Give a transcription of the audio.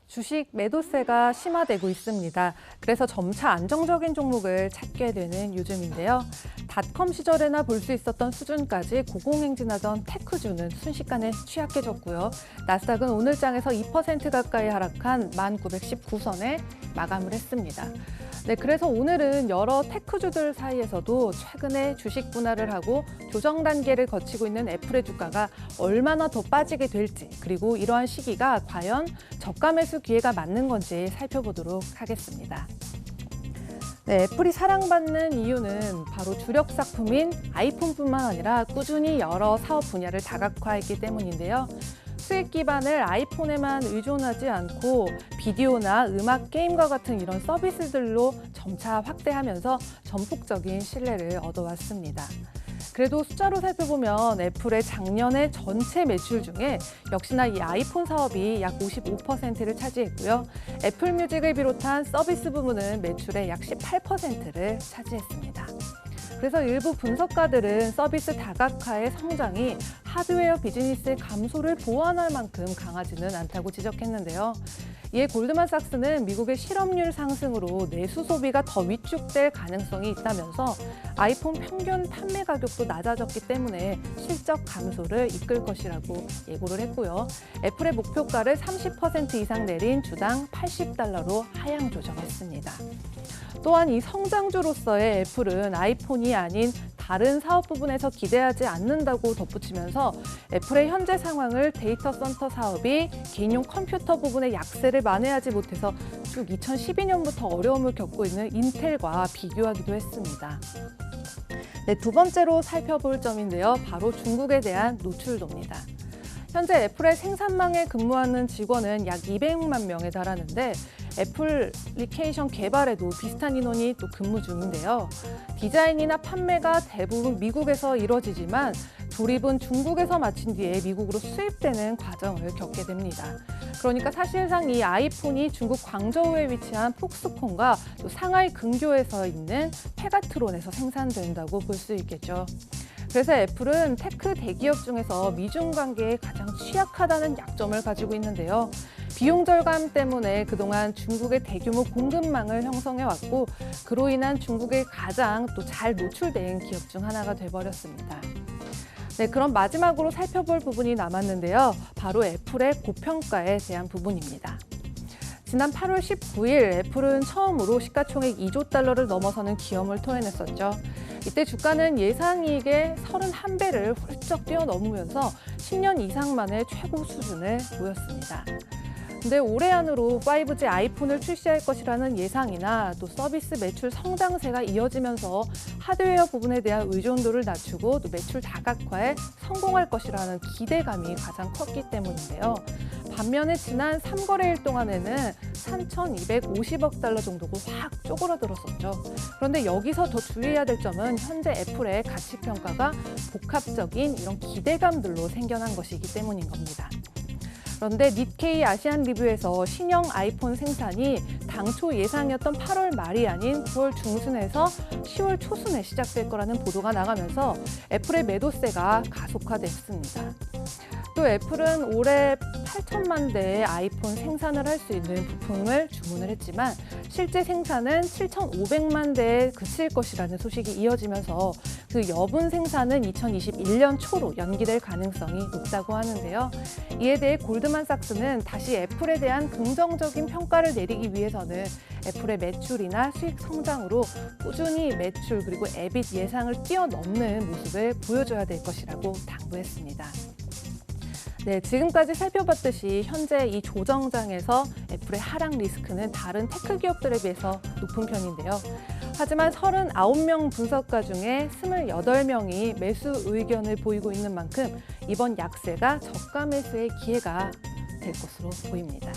주식 매도세가 심화되고 있습니다. 그래서 점차 안정적인 종목을 찾게 되는 요즘인데요. 닷컴 시절에나 볼 수 있었던 수준까지 고공행진하던 테크주는 순식간에 취약해졌고요. 나스닥은 오늘 장에서 2% 가까이 하락한 1919선에 마감을 했습니다. 네, 그래서 오늘은 여러 테크주들 사이에서도 최근에 주식 분할을 하고 조정 단계를 거치고 있는 애플의 주가가 얼마나 더 빠지게 될지, 그리고 이러한 시기가 과연 저가 매수 기회가 맞는 건지 살펴보도록 하겠습니다. 네, 애플이 사랑받는 이유는 바로 주력 상품인 아이폰뿐만 아니라 꾸준히 여러 사업 분야를 다각화했기 때문인데요. 수익 기반을 아이폰에만 의존하지 않고 비디오나 음악, 게임과 같은 이런 서비스들로 점차 확대하면서 전폭적인 신뢰를 얻어왔습니다. 그래도 숫자로 살펴보면 애플의 작년의 전체 매출 중에 역시나 이 아이폰 사업이 약 55%를 차지했고요. 애플 뮤직을 비롯한 서비스 부문은 매출의 약 18%를 차지했습니다. 그래서 일부 분석가들은 서비스 다각화의 성장이 하드웨어 비즈니스의 감소를 보완할 만큼 강하지는 않다고 지적했는데요. 이에 골드만삭스는 미국의 실업률 상승으로 내수 소비가 더 위축될 가능성이 있다면서 아이폰 평균 판매 가격도 낮아졌기 때문에 실적 감소를 이끌 것이라고 예고를 했고요. 애플의 목표가를 30% 이상 내린 주당 $80로 하향 조정했습니다. 또한 이 성장주로서의 애플은 아이폰이 아닌 다른 사업 부분에서 기대하지 않는다고 덧붙이면서 애플의 현재 상황을 데이터 센터 사업이 개인용 컴퓨터 부분의 약세를 만회하지 못해서 쭉 2012년부터 어려움을 겪고 있는 인텔과 비교하기도 했습니다. 네, 두 번째로 살펴볼 점인데요. 바로 중국에 대한 노출도입니다. 현재 애플의 생산망에 근무하는 직원은 약 200만 명에 달하는데 애플리케이션 개발에도 비슷한 인원이 또 근무 중인데요. 디자인이나 판매가 대부분 미국에서 이루어지지만 조립은 중국에서 마친 뒤에 미국으로 수입되는 과정을 겪게 됩니다. 그러니까 사실상 이 아이폰이 중국 광저우에 위치한 폭스콘과 또 상하이 근교에서 있는 페가트론에서 생산된다고 볼 수 있겠죠. 그래서 애플은 테크 대기업 중에서 미중 관계에 가장 취약하다는 약점을 가지고 있는데요. 비용 절감 때문에 그동안 중국의 대규모 공급망을 형성해왔고 그로 인한 중국에 가장 또 잘 노출된 기업 중 하나가 돼버렸습니다. 네, 그럼 마지막으로 살펴볼 부분이 남았는데요. 바로 애플의 고평가에 대한 부분입니다. 지난 8월 19일 애플은 처음으로 시가총액 2조 달러를 넘어서는 기염을 토해냈었죠. 이때 주가는 예상이익의 31배를 훌쩍 뛰어넘으면서 10년 이상 만에 최고 수준을 보였습니다. 근데 올해 안으로 5G 아이폰을 출시할 것이라는 예상이나 또 서비스 매출 성장세가 이어지면서 하드웨어 부분에 대한 의존도를 낮추고 또 매출 다각화에 성공할 것이라는 기대감이 가장 컸기 때문인데요. 반면에 지난 3거래일 동안에는 3,250억 달러 정도고 확 쪼그라들었었죠. 그런데 여기서 더 주의해야 될 점은 현재 애플의 가치평가가 복합적인 이런 기대감들로 생겨난 것이기 때문인 겁니다. 그런데 니케이 아시안 리뷰에서 신형 아이폰 생산이 당초 예상이었던 8월 말이 아닌 9월 중순에서 10월 초순에 시작될 거라는 보도가 나가면서 애플의 매도세가 가속화됐습니다. 또 애플은 올해 8천만 대의 아이폰 생산을 할 수 있는 부품을 주문을 했지만 실제 생산은 7,500만 대에 그칠 것이라는 소식이 이어지면서 그 여분 생산은 2021년 초로 연기될 가능성이 높다고 하는데요. 이에 대해 골드만삭스는 다시 애플에 대한 긍정적인 평가를 내리기 위해서는 애플의 매출이나 수익 성장으로 꾸준히 매출 그리고 에빗 예상을 뛰어넘는 모습을 보여줘야 될 것이라고 당부했습니다. 네, 지금까지 살펴봤듯이 현재 이 조정장에서 애플의 하락 리스크는 다른 테크 기업들에 비해서 높은 편인데요. 하지만 39명 분석가 중에 28명이 매수 의견을 보이고 있는 만큼 이번 약세가 저가 매수의 기회가 될 것으로 보입니다.